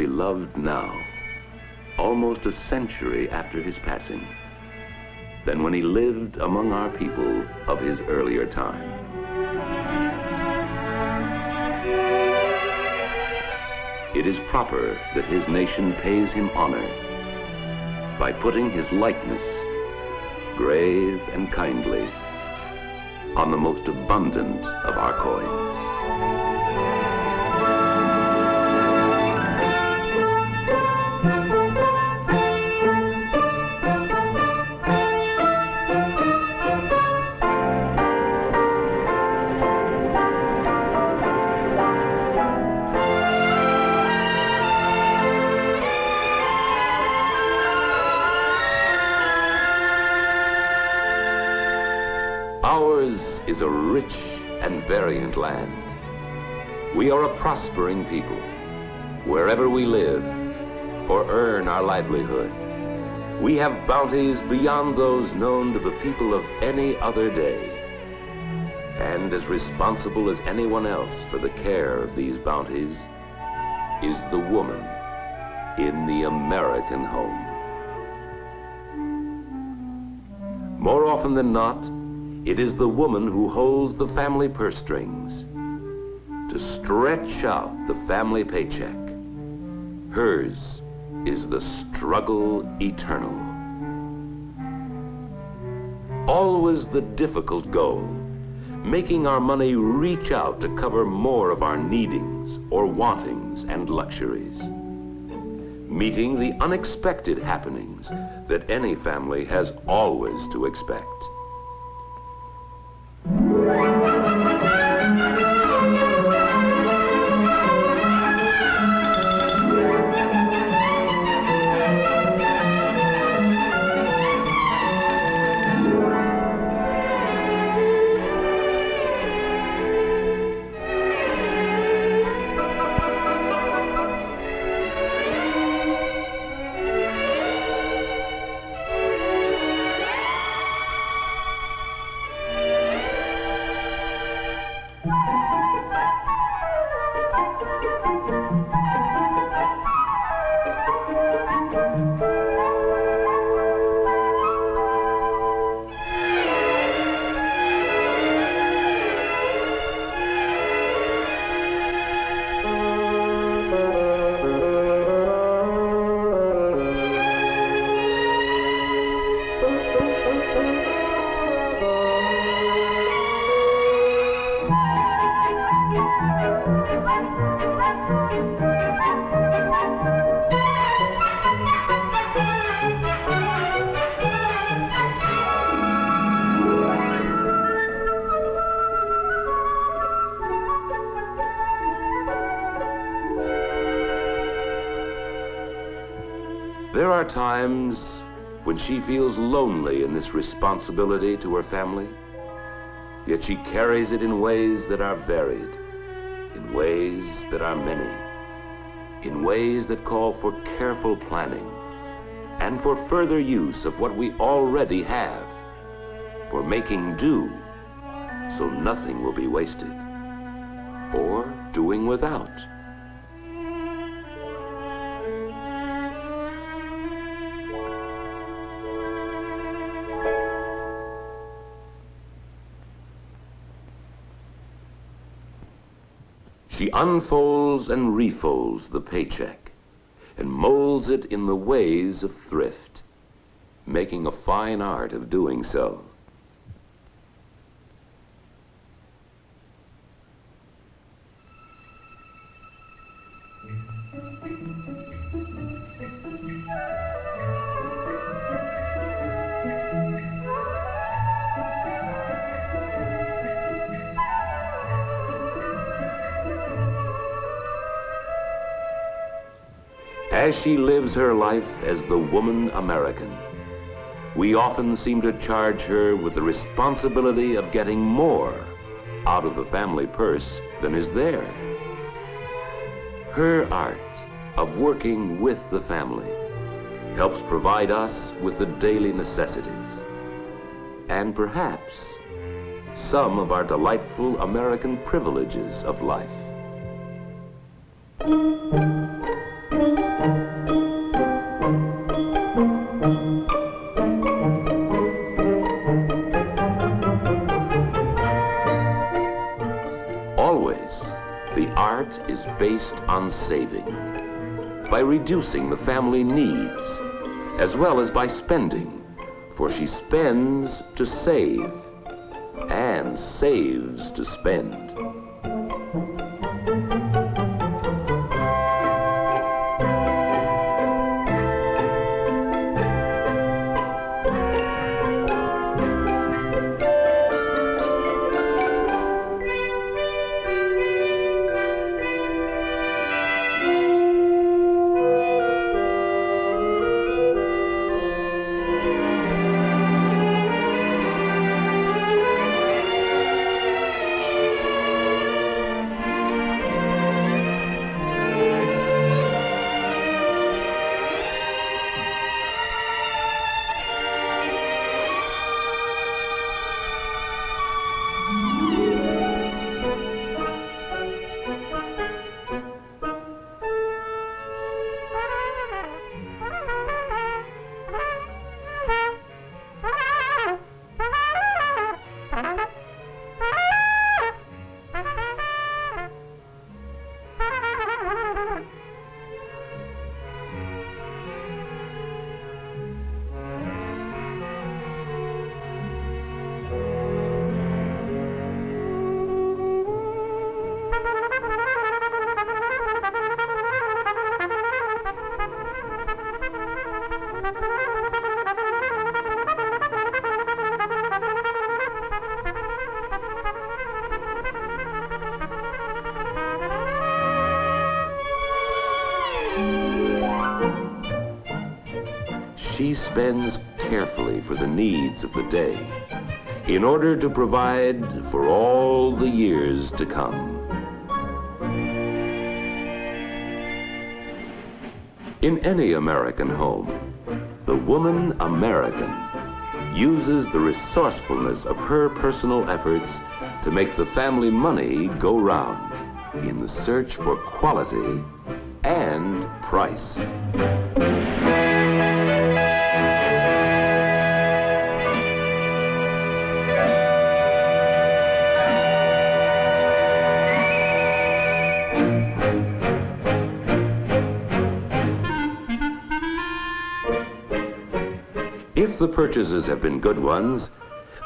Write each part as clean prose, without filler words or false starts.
beloved now, almost a century after his passing, than when he lived among our people of his earlier time. It is proper that his nation pays him honor by putting his likeness, grave and kindly, on the most abundant of our coins. Ours is a rich and variant land. We are a prospering people, wherever we live or earn our livelihood. We have bounties beyond those known to the people of any other day, and as responsible as anyone else for the care of these bounties is the woman in the American home. More often than not, it is the woman who holds the family purse strings to stretch out the family paycheck. Hers is the struggle eternal. Always the difficult goal, making our money reach out to cover more of our needings or wantings and luxuries. Meeting the unexpected happenings that any family has always to expect. There are times when she feels lonely in this responsibility to her family, yet she carries it in ways that are varied, in ways that are many, in ways that call for careful planning and for further use of what we already have, for making do so nothing will be wasted, or doing without. She unfolds and refolds the paycheck and molds it in the ways of thrift, making a fine art of doing so. As she lives her life as the woman American, we often seem to charge her with the responsibility of getting more out of the family purse than is there. Her art of working with the family helps provide us with the daily necessities and perhaps some of our delightful American privileges of life. art is based on saving, by reducing the family needs, as well as by spending, for she spends to save and saves to spend. She spends carefully for the needs of the day in order to provide for all the years to come. In any American home, the woman American uses the resourcefulness of her personal efforts to make the family money go round in the search for quality and price. If the purchases have been good ones,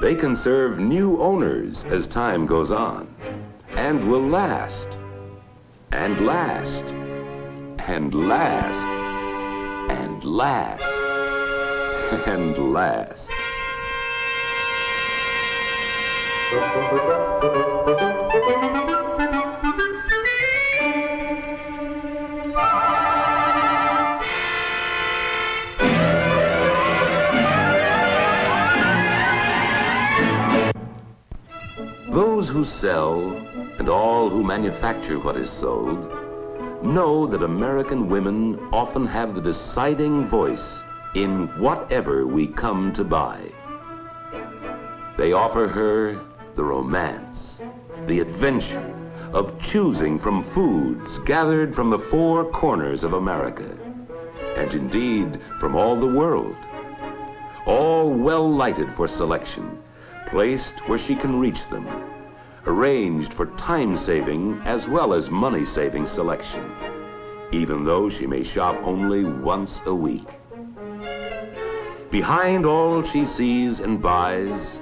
they can serve new owners as time goes on, and will last, and last, and last, and last, and last. Those who sell, and all who manufacture what is sold, know that American women often have the deciding voice in whatever we come to buy. They offer her the romance, the adventure of choosing from foods gathered from the four corners of America, and indeed from all the world, all well lighted for selection, placed where she can reach them, arranged for time-saving as well as money-saving selection, even though she may shop only once a week. Behind all she sees and buys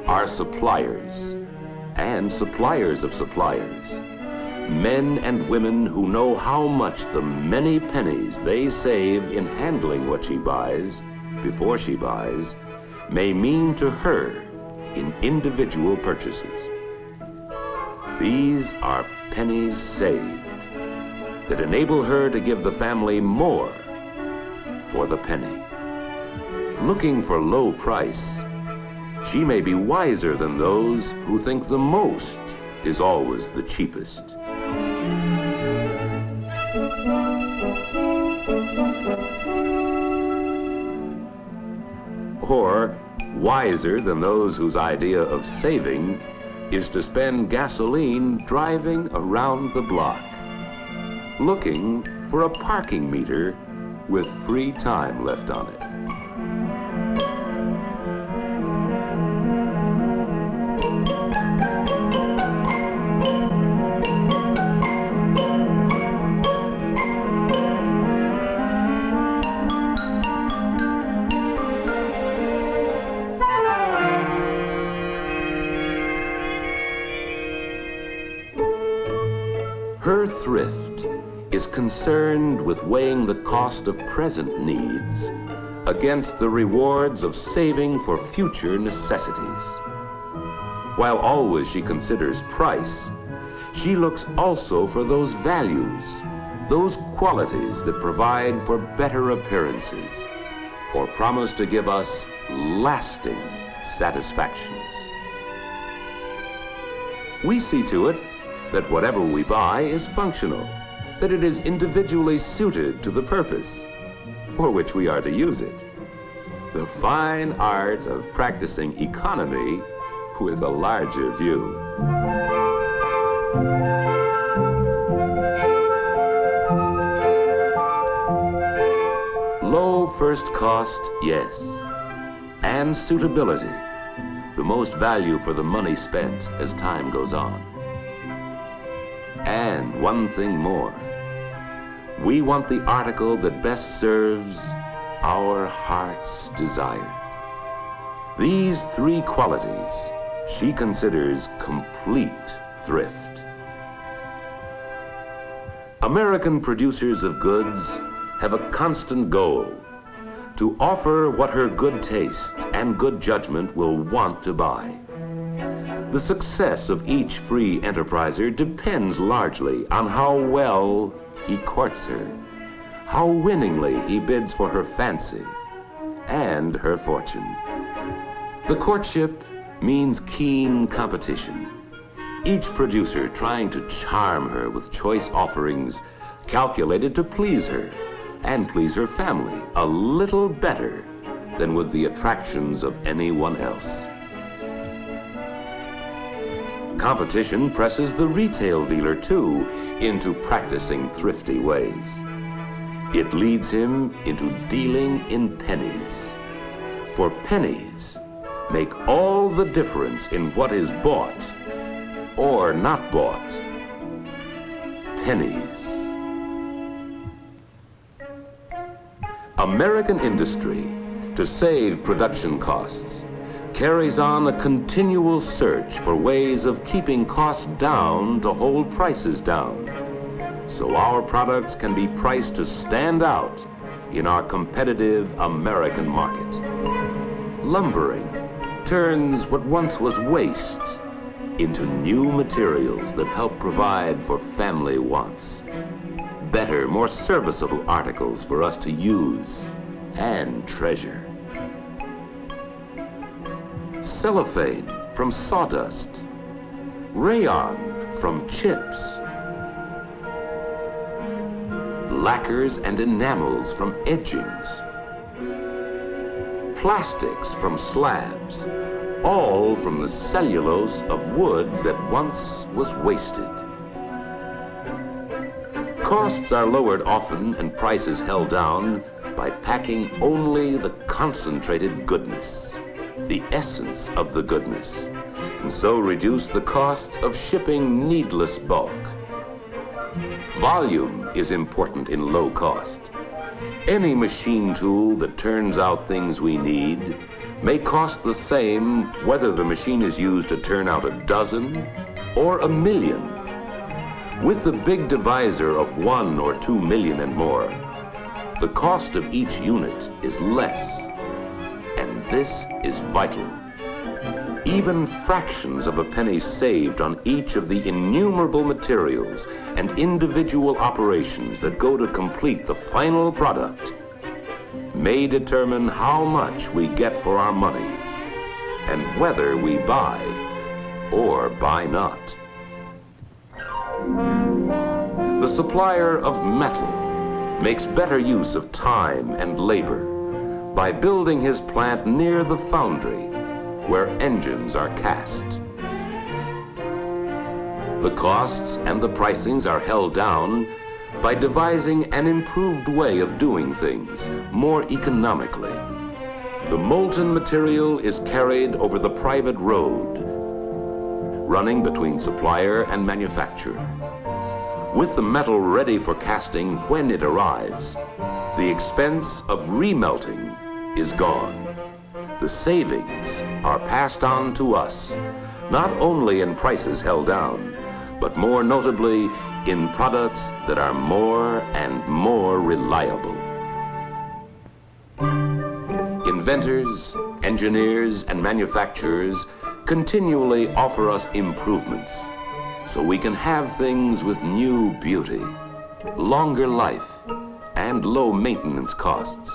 are suppliers, and suppliers of suppliers, men and women who know how much the many pennies they save in handling what she buys before she buys may mean to her in individual purchases. These are pennies saved that enable her to give the family more for the penny. Looking for low price, she may be wiser than those who think the most is always the cheapest. Or wiser than those whose idea of saving is to spend gasoline driving around the block, looking for a parking meter with free time left on it. thrift is concerned with weighing the cost of present needs against the rewards of saving for future necessities. While always she considers price, she looks also for those values, those qualities that provide for better appearances or promise to give us lasting satisfactions. We see to it that whatever we buy is functional, that it is individually suited to the purpose for which we are to use it. The fine art of practicing economy with a larger view. Low first cost, yes, and suitability, the most value for the money spent as time goes on. And one thing more, we want the article that best serves our heart's desire. These three qualities she considers complete thrift. American producers of goods have a constant goal: to offer what her good taste and good judgment will want to buy. The success of each free enterpriser depends largely on how well he courts her, how winningly he bids for her fancy and her fortune. The courtship means keen competition, each producer trying to charm her with choice offerings calculated to please her and please her family a little better than with the attractions of anyone else. Competition presses the retail dealer, too, into practicing thrifty ways. It leads him into dealing in pennies. For pennies make all the difference in what is bought or not bought. Pennies. American industry, to save production costs, carries on a continual search for ways of keeping costs down to hold prices down, so our products can be priced to stand out in our competitive American market. Lumbering turns what once was waste into new materials that help provide for family wants. Better, more serviceable articles for us to use and treasure. Cellophane from sawdust, rayon from chips, lacquers and enamels from edgings, plastics from slabs, all from the cellulose of wood that once was wasted. Costs are lowered often and prices held down by packing only the concentrated goodness, the essence of the goodness, and so reduce the costs of shipping needless bulk. Volume is important in low cost. Any machine tool that turns out things we need may cost the same whether the machine is used to turn out a dozen or a million. With the big divisor of 1 or 2 million and more, the cost of each unit is less, and this is vital. Even fractions of a penny saved on each of the innumerable materials and individual operations that go to complete the final product may determine how much we get for our money and whether we buy or buy not. The supplier of metal makes better use of time and labor by building his plant near the foundry where engines are cast. The costs and the pricings are held down by devising an improved way of doing things more economically. The molten material is carried over the private road, running between supplier and manufacturer. With the metal ready for casting when it arrives, the expense of remelting is gone. The savings are passed on to us, not only in prices held down, but more notably in products that are more and more reliable. Inventors, engineers, and manufacturers continually offer us improvements so we can have things with new beauty, longer life, and low maintenance costs.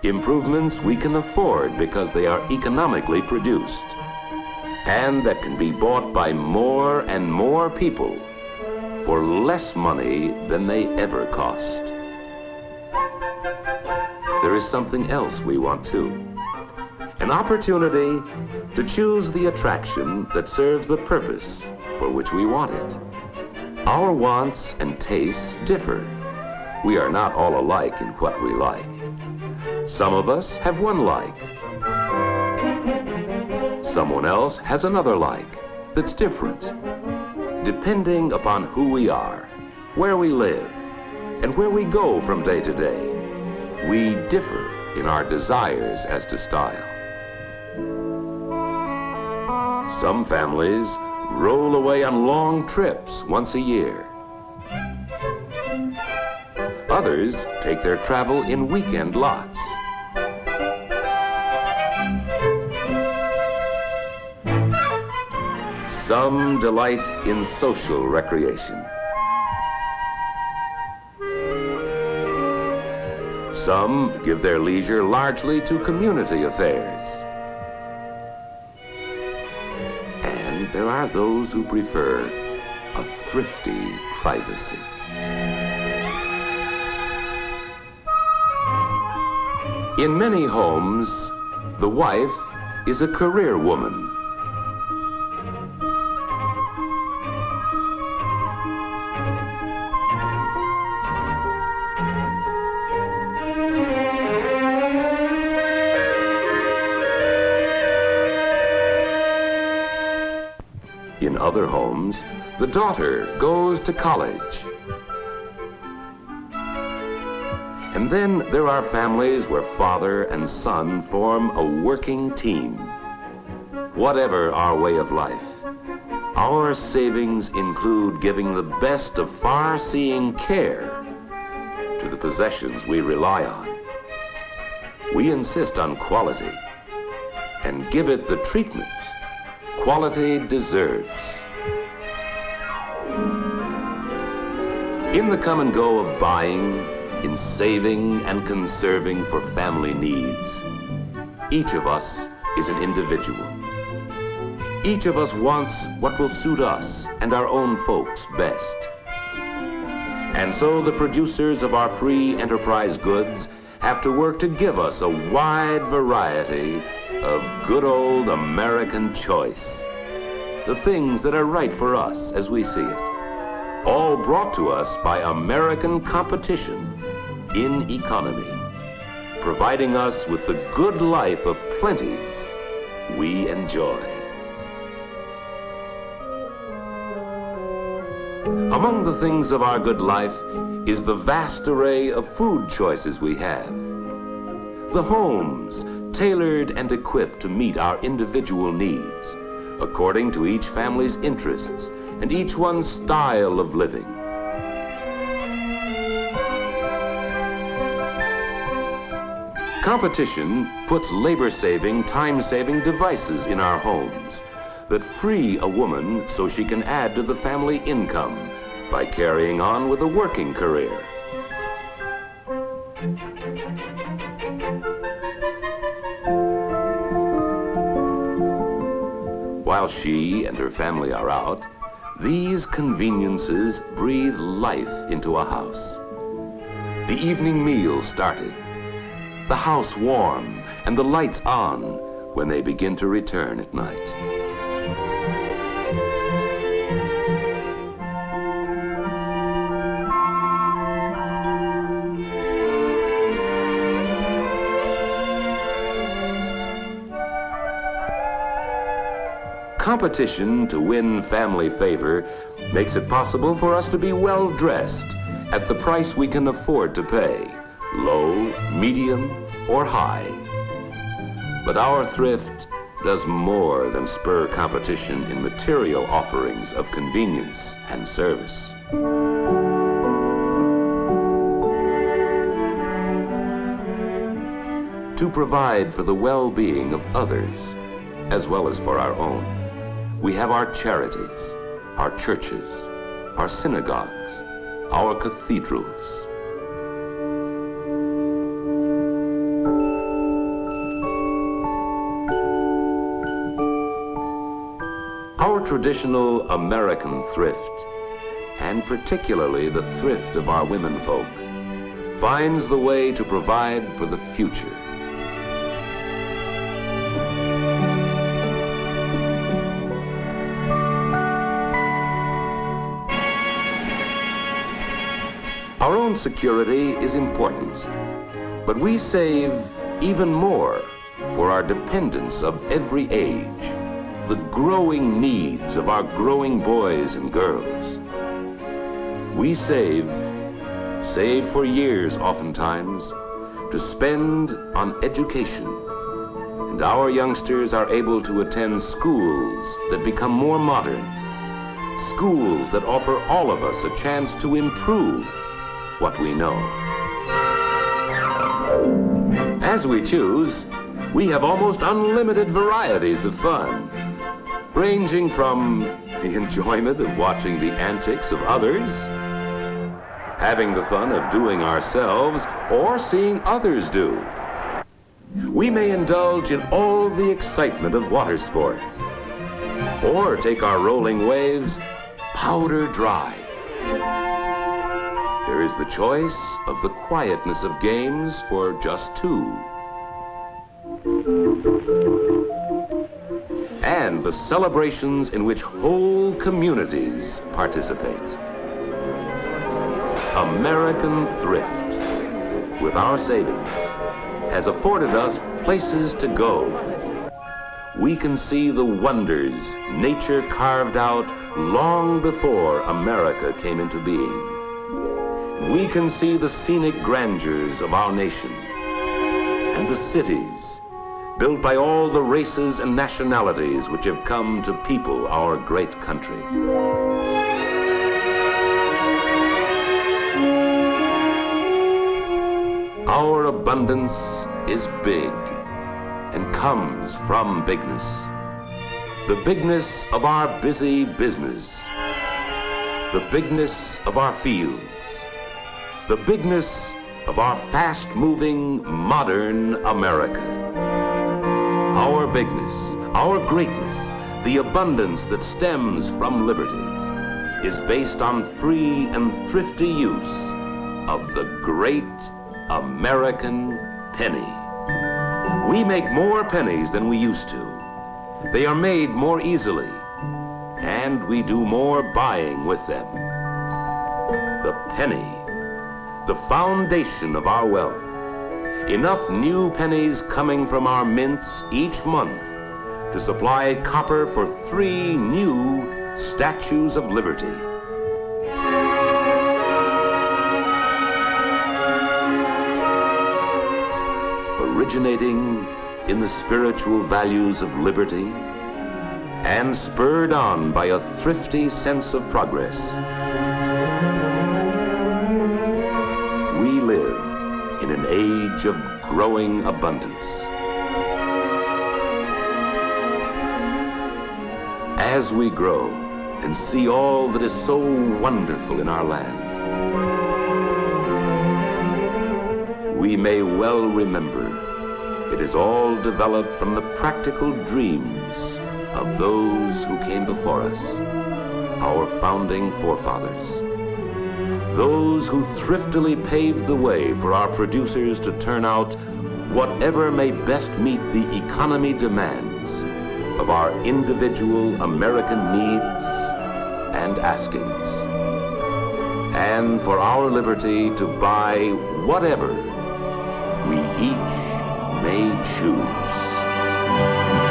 Improvements we can afford because they are economically produced and that can be bought by more and more people for less money than they ever cost. There is something else we want too. An opportunity to choose the attraction that serves the purpose for which we want it. Our wants and tastes differ. We are not all alike in what we like. Some of us have one like. Someone else has another like that's different. Depending upon who we are, where we live, and where we go from day to day, we differ in our desires as to style. Some families roll away on long trips once a year. Others take their travel in weekend lots. Some delight in social recreation. Some give their leisure largely to community affairs. And there are those who prefer a thrifty privacy. In many homes, the wife is a career woman. In other homes, the daughter goes to college. And then there are families where father and son form a working team. Whatever our way of life, our savings include giving the best of far-seeing care to the possessions we rely on. We insist on quality and give it the treatment quality deserves. In the come and go of buying, in saving and conserving for family needs, each of us is an individual. Each of us wants what will suit us and our own folks best. And so the producers of our free enterprise goods have to work to give us a wide variety of good old American choice. The things that are right for us as we see it. All brought to us by American competition in economy, providing us with the good life of plenties we enjoy. Among the things of our good life is the vast array of food choices we have. The homes, tailored and equipped to meet our individual needs, according to each family's interests and each one's style of living. Competition puts labor-saving, time-saving devices in our homes that free a woman so she can add to the family income by carrying on with a working career. While she and her family are out, these conveniences breathe life into a house. The evening meal started, the house warm, and the lights on when they begin to return at night. Competition to win family favor makes it possible for us to be well dressed at the price we can afford to pay, low, medium, or high. But our thrift does more than spur competition in material offerings of convenience and service. To provide for the well-being of others, as well as for our own, we have our charities, our churches, our synagogues, our cathedrals. Our traditional American thrift, and particularly the thrift of our womenfolk, finds the way to provide for the future. Our own security is important, but we save even more for our dependents of every age, the growing needs of our growing boys and girls. We save for years oftentimes, to spend on education, and our youngsters are able to attend schools that become more modern, schools that offer all of us a chance to improve what we know. As we choose, we have almost unlimited varieties of fun, ranging from the enjoyment of watching the antics of others, having the fun of doing ourselves, or seeing others do. We may indulge in all the excitement of water sports, or take our rolling waves powder dry. There is the choice of the quietness of games for just two, and the celebrations in which whole communities participate. American thrift, with our savings, has afforded us places to go. We can see the wonders nature carved out long before America came into being. We can see the scenic grandeurs of our nation and the cities built by all the races and nationalities which have come to people our great country. Our abundance is big and comes from bigness. The bigness of our busy business, the bigness of our fields, the bigness of our fast-moving, modern America. Our bigness, our greatness, the abundance that stems from liberty, is based on free and thrifty use of the great American penny. We make more pennies than we used to. They are made more easily, and we do more buying with them. The penny, the foundation of our wealth. Enough new pennies coming from our mints each month to supply copper for 3 new Statues of Liberty. Originating in the spiritual values of liberty and spurred on by a thrifty sense of progress, we live in an age of growing abundance. As we grow and see all that is so wonderful in our land, we may well remember it is all developed from the practical dreams of those who came before us, our founding forefathers. Those who thriftily paved the way for our producers to turn out whatever may best meet the economy demands of our individual American needs and askings, and for our liberty to buy whatever we each may choose.